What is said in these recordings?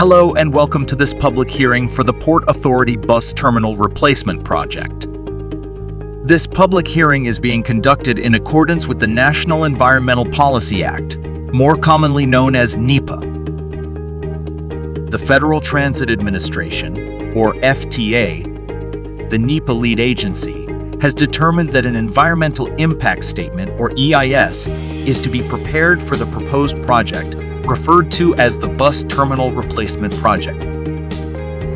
Hello and welcome to this public hearing for the Port Authority Bus Terminal Replacement Project. This public hearing is being conducted in accordance with the National Environmental Policy Act, more commonly known as NEPA. The Federal Transit Administration, or FTA, the NEPA lead agency, has determined that an Environmental Impact Statement, or EIS, is to be prepared for the proposed project, referred to as the Bus Terminal Replacement Project.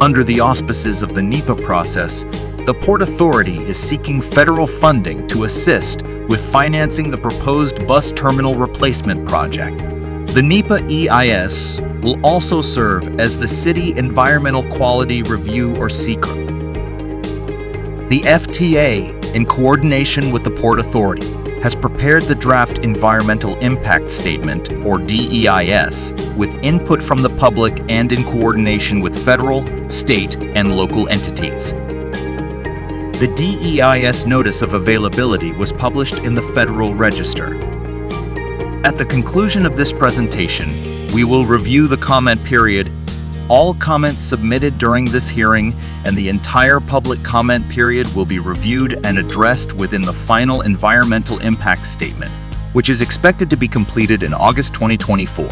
Under the auspices of the NEPA process, the Port Authority is seeking federal funding to assist with financing the proposed Bus Terminal Replacement Project. The NEPA EIS will also serve as the City Environmental Quality Review, or SEQR. The FTA, in coordination with the Port Authority, has prepared the draft Environmental Impact Statement, or DEIS, with input from the public and in coordination with federal, state, and local entities. The DEIS Notice of Availability was published in the Federal Register. At the conclusion of this presentation, we will review the comment period, all comments submitted during this hearing, and the entire public comment period will be reviewed and addressed within the final Environmental Impact Statement, which is expected to be completed in August 2024.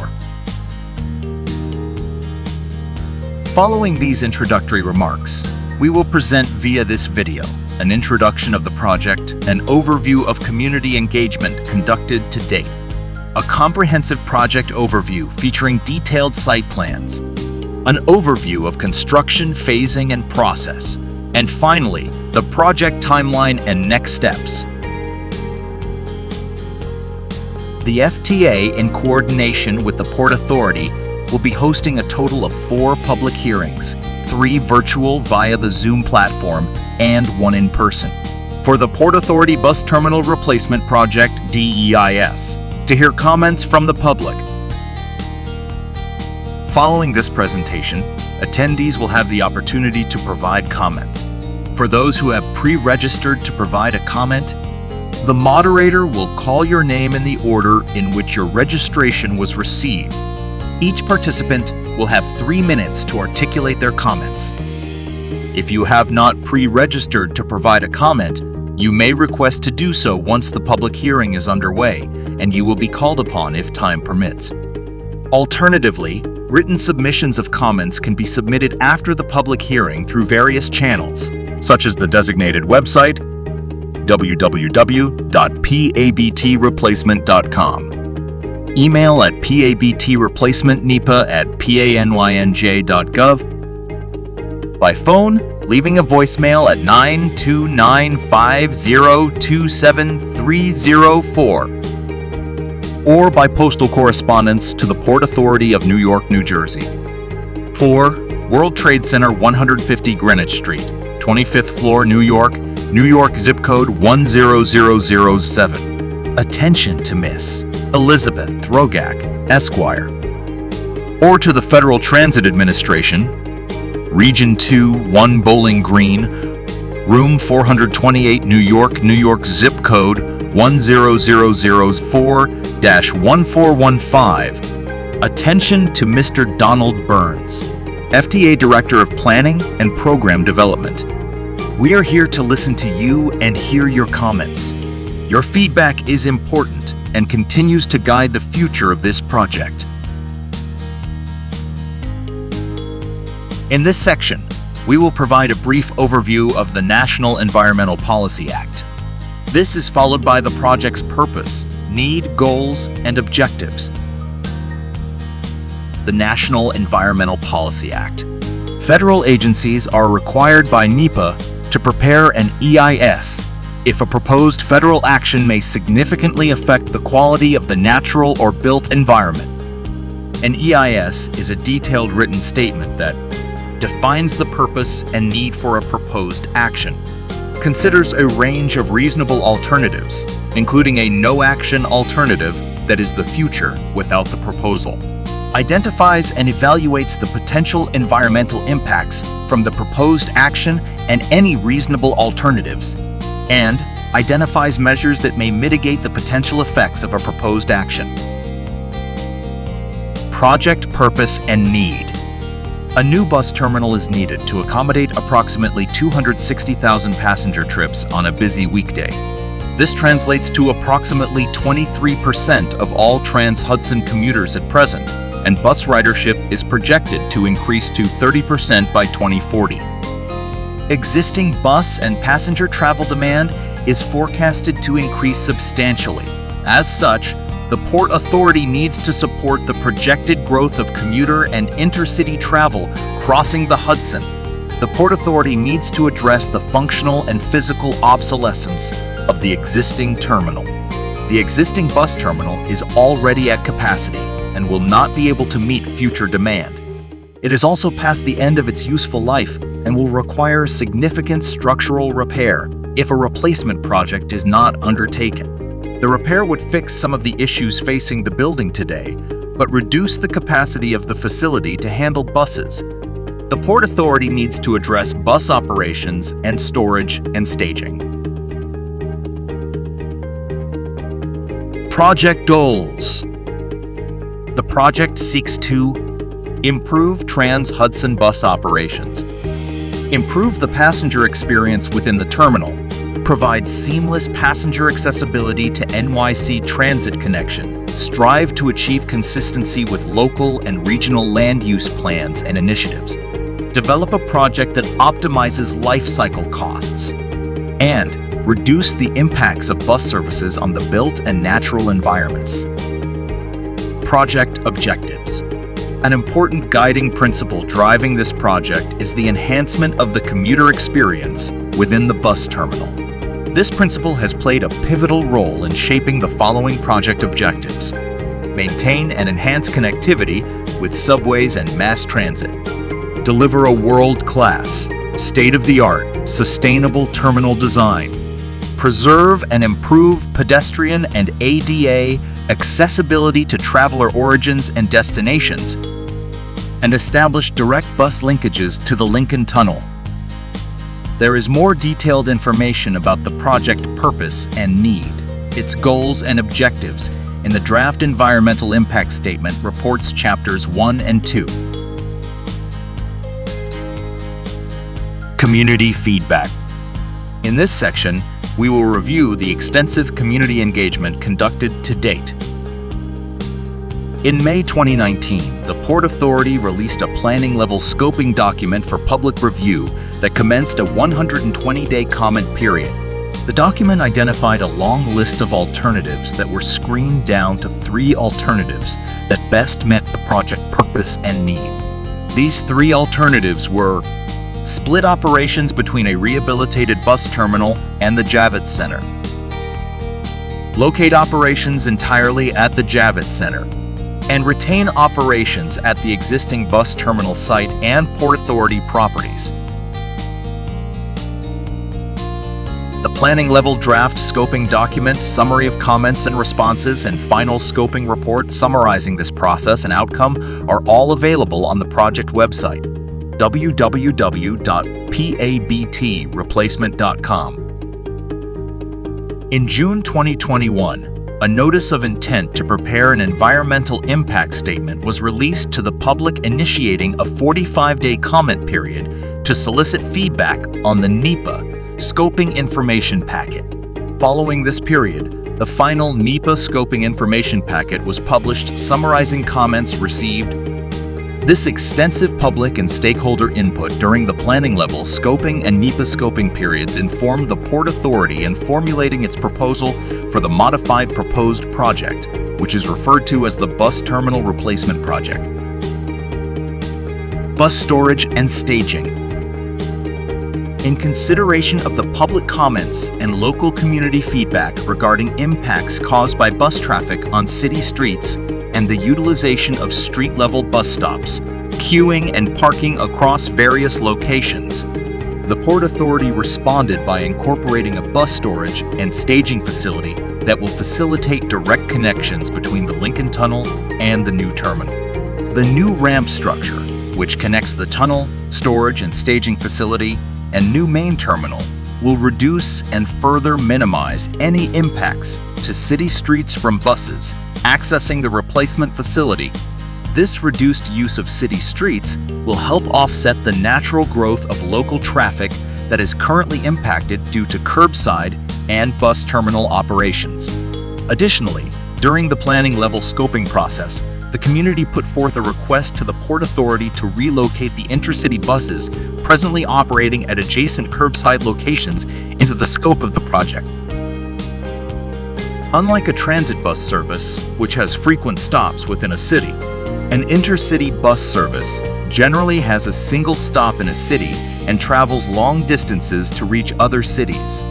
Following these introductory remarks, we will present via this video an introduction of the project, an overview of community engagement conducted to date, a comprehensive project overview featuring detailed site plans, an overview of construction phasing and process, and finally, the project timeline and next steps. The FTA, in coordination with the Port Authority, will be hosting a total of 4 public hearings, 3 virtual via the Zoom platform and 1 in person, for the Port Authority Bus Terminal Replacement Project DEIS, to hear comments from the public. Following this presentation, attendees will have the opportunity to provide comments. For those who have pre-registered to provide a comment, the moderator will call your name in the order in which your registration was received. Each participant will have 3 minutes to articulate their comments. If you have not pre-registered to provide a comment, you may request to do so once the public hearing is underway, and you will be called upon if time permits. Alternatively, written submissions of comments can be submitted after the public hearing through various channels, such as the designated website, www.pabtreplacement.com, email at pabtreplacementnepa@panyj.gov, by phone, leaving a voicemail at 92950273004, or by postal correspondence to the Port Authority of New York, New Jersey. 4. World Trade Center, 150 Greenwich Street, 25th floor, New York, New York zip code 10007. Attention to Miss Elizabeth Throgak, Esquire. Or to the Federal Transit Administration, Region 2, 1 Bowling Green, Room 428, New York, New York zip code 10004-1415. Attention to Mr. Donald Burns, FTA Director of Planning and Program Development. We are here to listen to you and hear your comments. Your feedback is important and continues to guide the future of this project. In this section, we will provide a brief overview of the National Environmental Policy Act. This is followed by the project's purpose, need, goals, and objectives. The National Environmental Policy Act. Federal agencies are required by NEPA to prepare an EIS if a proposed federal action may significantly affect the quality of the natural or built environment. An EIS is a detailed written statement that defines the purpose and need for a proposed action, considers a range of reasonable alternatives, including a no-action alternative that is the future without the proposal, identifies and evaluates the potential environmental impacts from the proposed action and any reasonable alternatives, and identifies measures that may mitigate the potential effects of a proposed action. Project purpose and need. A new bus terminal is needed to accommodate approximately 260,000 passenger trips on a busy weekday. This translates to approximately 23% of all Trans-Hudson commuters at present, and bus ridership is projected to increase to 30% by 2040. Existing bus and passenger travel demand is forecasted to increase substantially. As such, the Port Authority needs to support the projected growth of commuter and intercity travel crossing the Hudson. The Port Authority needs to address the functional and physical obsolescence of the existing terminal. The existing bus terminal is already at capacity and will not be able to meet future demand. It is also past the end of its useful life and will require significant structural repair if a replacement project is not undertaken. The repair would fix some of the issues facing the building today, but reduce the capacity of the facility to handle buses. The Port Authority needs to address bus operations and storage and staging. Project goals. The project seeks to improve Trans-Hudson bus operations, improve the passenger experience within the terminal, provide seamless passenger accessibility to NYC transit connection, strive to achieve consistency with local and regional land use plans and initiatives, develop a project that optimizes life cycle costs, and reduce the impacts of bus services on the built and natural environments. Project objectives. An important guiding principle driving this project is the enhancement of the commuter experience within the bus terminal. This principle has played a pivotal role in shaping the following project objectives: maintain and enhance connectivity with subways and mass transit, deliver a world-class, state-of-the-art, sustainable terminal design, preserve and improve pedestrian and ADA accessibility to traveler origins and destinations, and establish direct bus linkages to the Lincoln Tunnel. There is more detailed information about the project purpose and need, its goals and objectives in the Draft Environmental Impact Statement Reports Chapters 1 and 2. Community feedback. In this section, we will review the extensive community engagement conducted to date. In May 2019, the Port Authority released a planning-level scoping document for public review that commenced a 120-day comment period. The document identified a long list of alternatives that were screened down to 3 alternatives that best met the project purpose and need. These 3 alternatives were: split operations between a rehabilitated bus terminal and the Javits Center, locate operations entirely at the Javits Center, and retain operations at the existing bus terminal site and Port Authority properties. The planning-level draft scoping document, summary of comments and responses, and final scoping report summarizing this process and outcome are all available on the project website, www.pabtreplacement.com. In June 2021, a notice of intent to prepare an environmental impact statement was released to the public, initiating a 45-day comment period to solicit feedback on the NEPA Scoping Information Packet. Following this period, the final NEPA Scoping Information Packet was published summarizing comments received. This extensive public and stakeholder input during the planning level, scoping, and NEPA scoping periods informed the Port Authority in formulating its proposal for the modified proposed project, which is referred to as the Bus Terminal Replacement Project. Bus storage and staging. In consideration of the public comments and local community feedback regarding impacts caused by bus traffic on city streets and the utilization of street-level bus stops, queuing and parking across various locations, the Port Authority responded by incorporating a bus storage and staging facility that will facilitate direct connections between the Lincoln Tunnel and the new terminal. The new ramp structure, which connects the tunnel, storage and staging facility, and new main terminal, will reduce and further minimize any impacts to city streets from buses accessing the replacement facility. This reduced use of city streets will help offset the natural growth of local traffic that is currently impacted due to curbside and bus terminal operations. Additionally, during the planning level scoping process, the community put forth a request to the Port Authority to relocate the intercity buses presently operating at adjacent curbside locations into the scope of the project. Unlike a transit bus service, which has frequent stops within a city, an intercity bus service generally has a single stop in a city and travels long distances to reach other cities.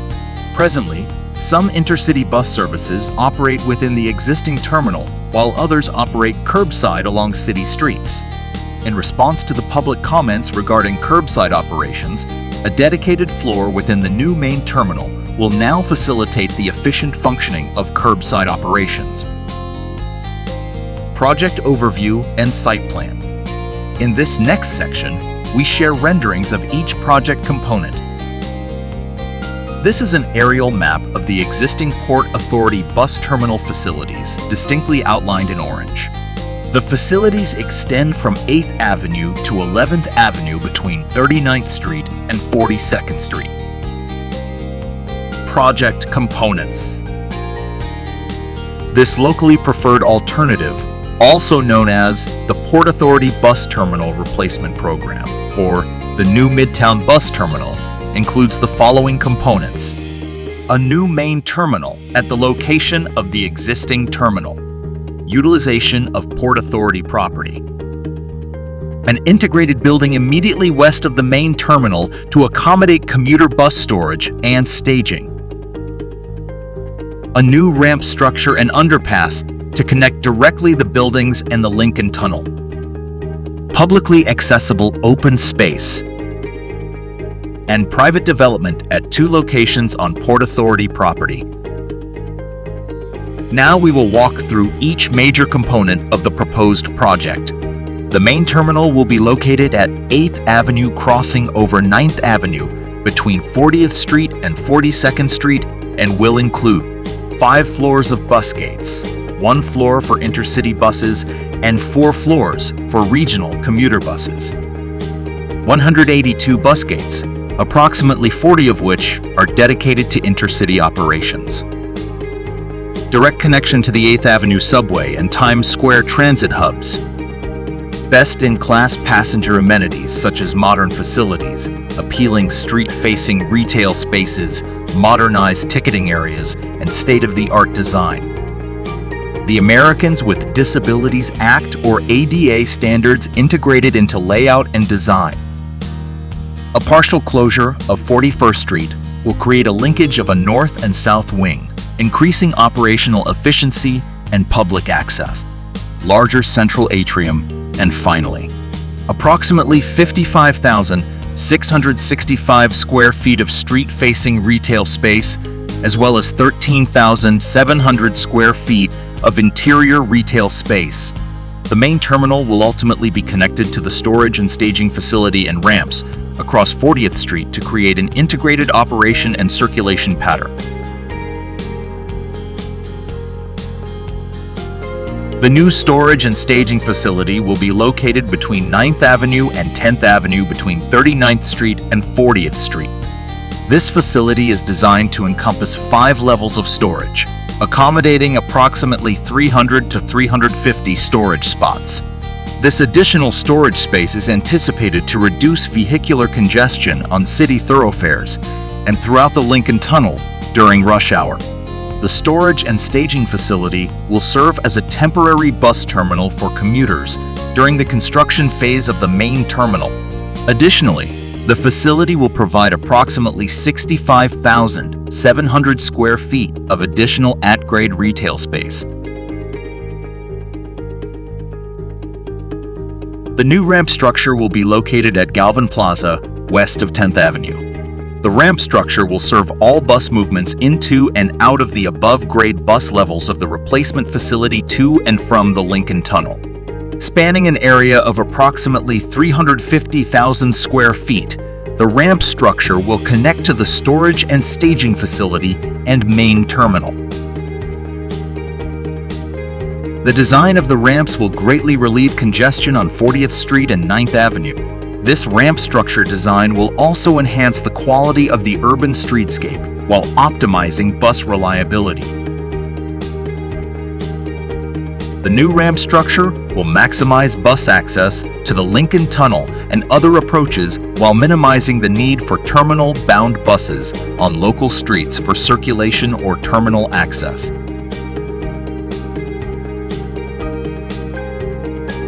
Presently, some intercity bus services operate within the existing terminal, while others operate curbside along city streets. In response to the public comments regarding curbside operations, a dedicated floor within the new main terminal will now facilitate the efficient functioning of curbside operations. Project overview and site plans. In this next section, we share renderings of each project component. This is an aerial map of the existing Port Authority bus terminal facilities, distinctly outlined in orange. The facilities extend from 8th Avenue to 11th Avenue between 39th Street and 42nd Street. Project components. This locally preferred alternative, also known as the Port Authority Bus Terminal Replacement Program, or the New Midtown Bus Terminal, includes the following components: a new main terminal at the location of the existing terminal, utilization of Port Authority property, an integrated building immediately west of the main terminal to accommodate commuter bus storage and staging, a new ramp structure and underpass to connect directly the buildings and the Lincoln Tunnel, publicly accessible open space, and private development at 2 locations on Port Authority property. Now we will walk through each major component of the proposed project. The main terminal will be located at 8th Avenue crossing over 9th Avenue between 40th Street and 42nd Street and will include 5 floors of bus gates, 1 floor for intercity buses, and 4 floors for regional commuter buses. 182 bus gates, approximately 40 of which are dedicated to intercity operations. Direct connection to the 8th Avenue subway and Times Square transit hubs. Best-in-class passenger amenities such as modern facilities, appealing street-facing retail spaces, modernized ticketing areas, and state-of-the-art design. The Americans with Disabilities Act or ADA standards integrated into layout and design. A partial closure of 41st Street will create a linkage of a north and south wing, increasing operational efficiency and public access. Larger central atrium, and finally, approximately 55,665 square feet of street-facing retail space, as well as 13,700 square feet of interior retail space. The main terminal will ultimately be connected to the storage and staging facility and ramps across 40th Street to create an integrated operation and circulation pattern. The new storage and staging facility will be located between 9th Avenue and 10th Avenue between 39th Street and 40th Street. This facility is designed to encompass 5 levels of storage, accommodating approximately 300 to 350 storage spots. This additional storage space is anticipated to reduce vehicular congestion on city thoroughfares and throughout the Lincoln Tunnel during rush hour. The storage and staging facility will serve as a temporary bus terminal for commuters during the construction phase of the main terminal. Additionally, the facility will provide approximately 65,700 square feet of additional at-grade retail space. The new ramp structure will be located at Galvin Plaza, west of 10th Avenue. The ramp structure will serve all bus movements into and out of the above-grade bus levels of the replacement facility to and from the Lincoln Tunnel. Spanning an area of approximately 350,000 square feet, the ramp structure will connect to the storage and staging facility and main terminal. The design of the ramps will greatly relieve congestion on 40th Street and 9th Avenue. This ramp structure design will also enhance the quality of the urban streetscape while optimizing bus reliability. The new ramp structure will maximize bus access to the Lincoln Tunnel and other approaches while minimizing the need for terminal-bound buses on local streets for circulation or terminal access.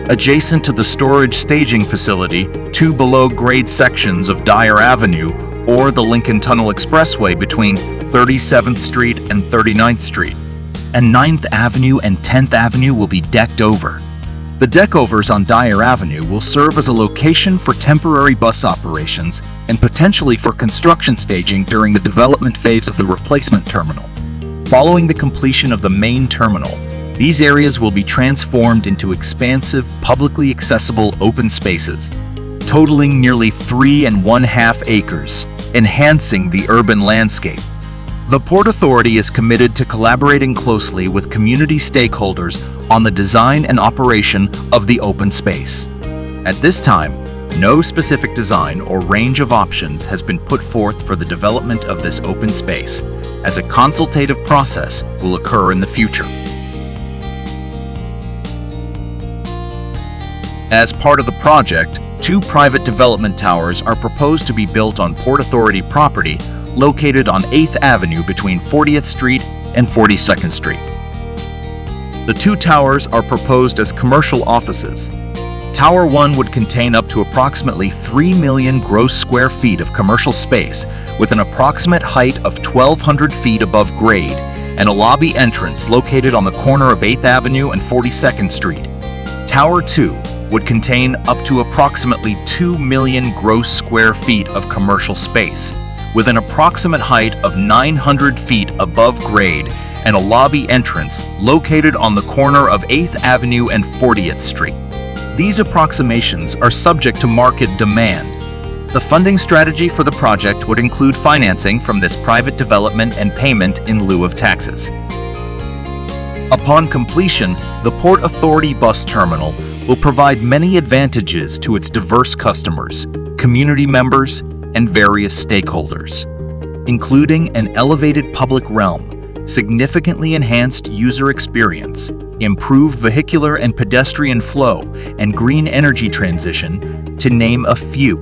Adjacent to the storage staging facility, two below-grade sections of Dyer Avenue or the Lincoln Tunnel Expressway between 37th Street and 39th Street, and 9th Avenue and 10th Avenue will be decked over. The deckovers on Dyer Avenue will serve as a location for temporary bus operations and potentially for construction staging during the development phase of the replacement terminal. Following the completion of the main terminal, these areas will be transformed into expansive, publicly accessible open spaces, totaling nearly 3½ acres, enhancing the urban landscape. The Port Authority is committed to collaborating closely with community stakeholders on the design and operation of the open space. At this time, no specific design or range of options has been put forth for the development of this open space, as a consultative process will occur in the future. As part of the project, two private development towers are proposed to be built on Port Authority property located on 8th Avenue between 40th Street and 42nd Street. The two towers are proposed as commercial offices. Tower 1 would contain up to approximately 3 million gross square feet of commercial space with an approximate height of 1,200 feet above grade and a lobby entrance located on the corner of 8th Avenue and 42nd Street. Tower 2 would contain up to approximately 2 million gross square feet of commercial space, with an approximate height of 900 feet above grade and a lobby entrance located on the corner of 8th Avenue and 40th Street. These approximations are subject to market demand. The funding strategy for the project would include financing from this private development and payment in lieu of taxes. Upon completion, the Port Authority Bus Terminal will provide many advantages to its diverse customers, community members, and various stakeholders, including an elevated public realm, significantly enhanced user experience, improved vehicular and pedestrian flow, and green energy transition, to name a few.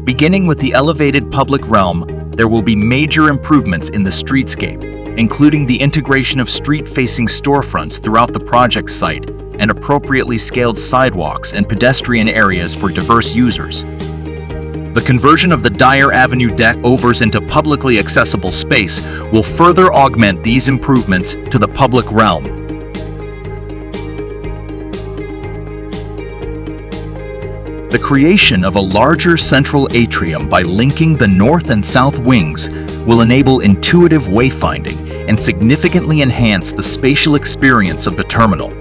Beginning with the elevated public realm, there will be major improvements in the streetscape, including the integration of street-facing storefronts throughout the project site and appropriately scaled sidewalks and pedestrian areas for diverse users. The conversion of the Dyer Avenue deck-overs into publicly accessible space will further augment these improvements to the public realm. The creation of a larger central atrium by linking the north and south wings will enable intuitive wayfinding and significantly enhance the spatial experience of the terminal.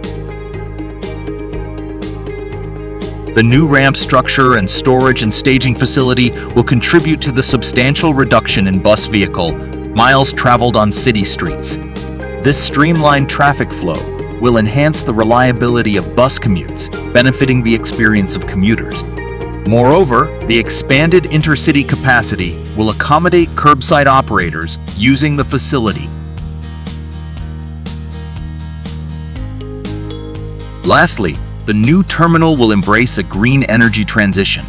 The new ramp structure and storage and staging facility will contribute to the substantial reduction in bus vehicle miles traveled on city streets. This streamlined traffic flow will enhance the reliability of bus commutes, benefiting the experience of commuters. Moreover, the expanded intercity capacity will accommodate curbside operators using the facility. Lastly, the new terminal will embrace a green energy transition.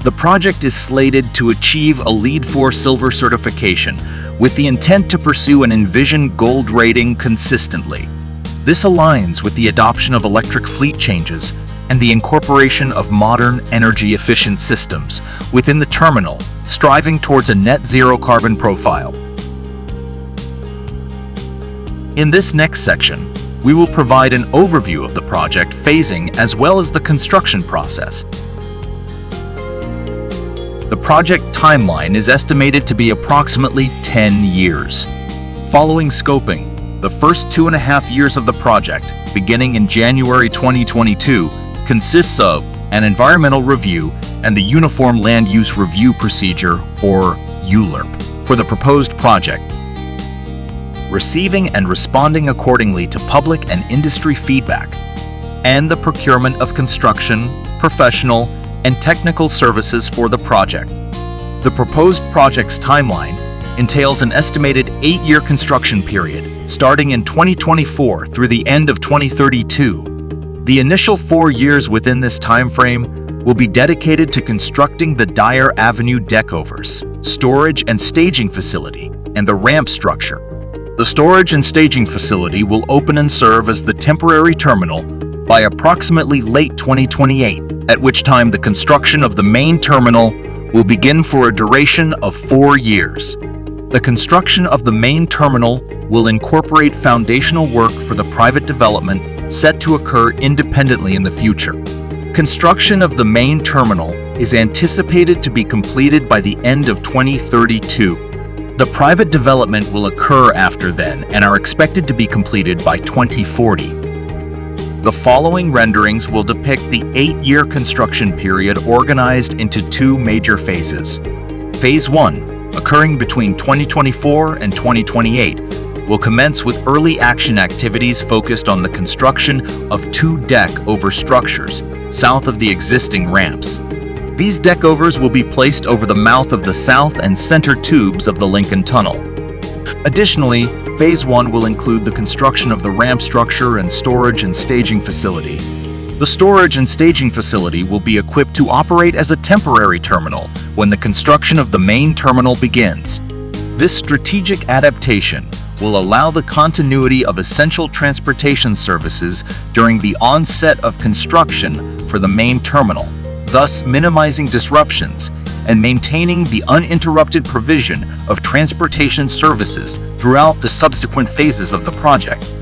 The project is slated to achieve a LEED 4 Silver certification with the intent to pursue an Envision Gold rating consistently. This aligns with the adoption of electric fleet changes and the incorporation of modern energy-efficient systems within the terminal, striving towards a net zero carbon profile. In this next section, we will provide an overview of the project phasing as well as the construction process. The project timeline is estimated to be approximately 10 years. Following scoping, the first 2.5 years of the project, beginning in January 2022, consists of an environmental review and the Uniform Land Use Review Procedure, or ULURP, for the proposed project. receiving and responding accordingly to public and industry feedback, and the procurement of construction, professional, and technical services for the project. The proposed project's timeline entails an estimated 8-year construction period, starting in 2024 through the end of 2032. The initial 4 years within this timeframe will be dedicated to constructing the Dyer Avenue deckovers, storage and staging facility, and the ramp structure. The storage and staging facility will open and serve as the temporary terminal by approximately late 2028, at which time the construction of the main terminal will begin for a duration of 4 years. The construction of the main terminal will incorporate foundational work for the private development set to occur independently in the future. Construction of the main terminal is anticipated to be completed by the end of 2032. The private development will occur after then and are expected to be completed by 2040. The following renderings will depict the 8-year construction period organized into 2 major phases. Phase 1, occurring between 2024 and 2028, will commence with early action activities focused on the construction of 2 deck-over structures south of the existing ramps. These deckovers will be placed over the mouth of the south and center tubes of the Lincoln Tunnel. Additionally, Phase 1 will include the construction of the ramp structure and storage and staging facility. The storage and staging facility will be equipped to operate as a temporary terminal when the construction of the main terminal begins. This strategic adaptation will allow the continuity of essential transportation services during the onset of construction for the main terminal, thus minimizing disruptions and maintaining the uninterrupted provision of transportation services throughout the subsequent phases of the project.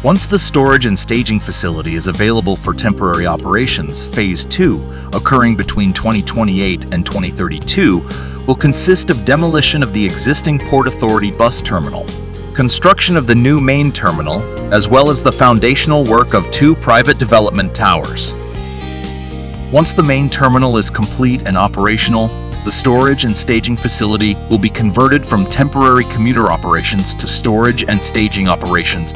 Once the storage and staging facility is available for temporary operations, Phase 2, occurring between 2028 and 2032, will consist of demolition of the existing Port Authority bus terminal, construction of the new main terminal, as well as the foundational work of 2 private development towers. Once the main terminal is complete and operational, the storage and staging facility will be converted from temporary commuter operations to storage and staging operations.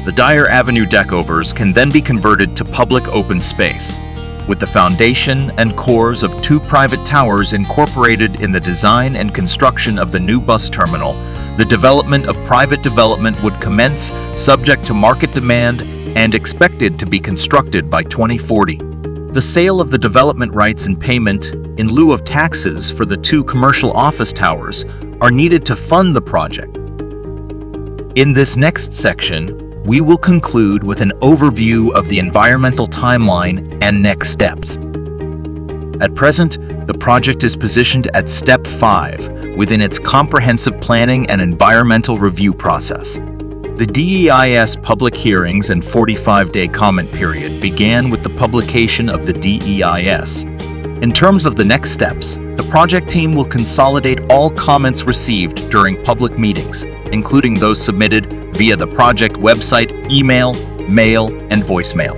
The Dyer Avenue deckovers can then be converted to public open space, with the foundation and cores of 2 private towers incorporated in the design and construction of the new bus terminal. The development of private development would commence subject to market demand and expected to be constructed by 2040. The sale of the development rights and payment in lieu of taxes for the 2 commercial office towers are needed to fund the project. In this next section, we will conclude with an overview of the environmental timeline and next steps. At present, the project is positioned at Step 5 within its comprehensive planning and environmental review process. The DEIS public hearings and 45-day comment period began with the publication of the DEIS. In terms of the next steps, the project team will consolidate all comments received during public meetings, including those submitted via the project website, email, mail, and voicemail.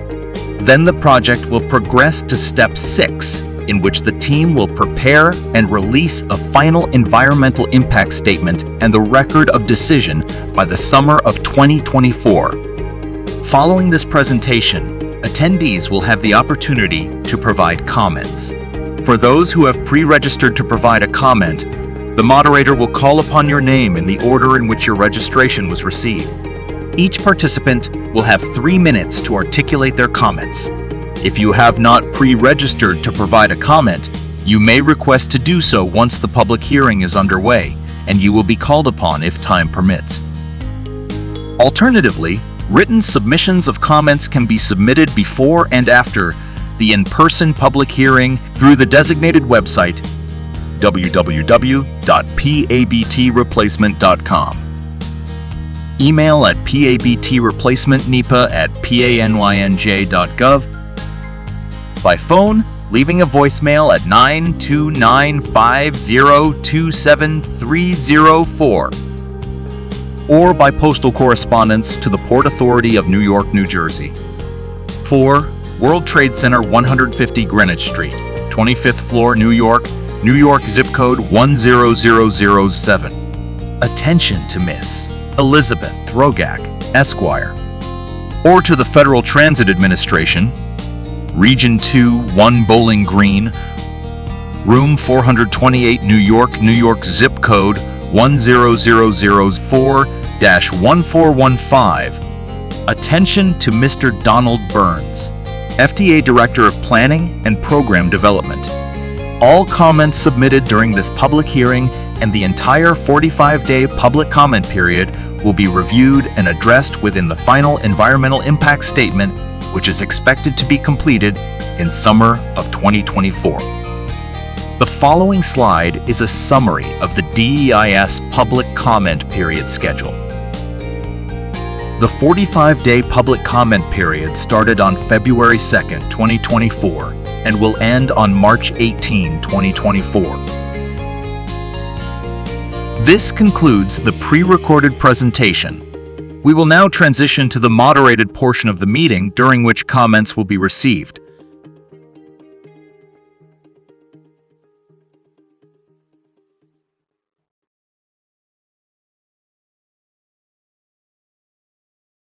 Then the project will progress to Step 6, in which the team will prepare and release a final environmental impact statement and the record of decision by the summer of 2024. Following this presentation, attendees will have the opportunity to provide comments. For those who have pre-registered to provide a comment, the moderator will call upon your name in the order in which your registration was received. Each participant will have 3 minutes to articulate their comments. If you have not pre-registered to provide a comment, you may request to do so once the public hearing is underway, and you will be called upon if time permits. Alternatively, written submissions of comments can be submitted before and after the in-person public hearing through the designated website www.pabtreplacement.com. Email at pabtreplacementnipa@panyj.gov. By phone, leaving a voicemail at 92950273004, or by postal correspondence to the Port Authority of New York, New Jersey. 4. World Trade Center, 150 Greenwich Street, 25th floor, New York, New York zip code 10007. Attention to Miss Elizabeth Rogak, Esquire. Or to the Federal Transit Administration, Region 2, 1 Bowling Green, Room 428, New York, zip code 10004-1415. Attention to Mr. Donald Burns, FDA Director of Planning and Program Development. All comments submitted during this public hearing and the entire 45-day public comment period will be reviewed and addressed within the final environmental impact statement, which is expected to be completed in summer of 2024. The following slide is a summary of the DEIS public comment period schedule. The 45-day public comment period started on February 2, 2024, and will end on March 18, 2024. This concludes the pre-recorded presentation. We will now transition to the moderated portion of the meeting, during which comments will be received.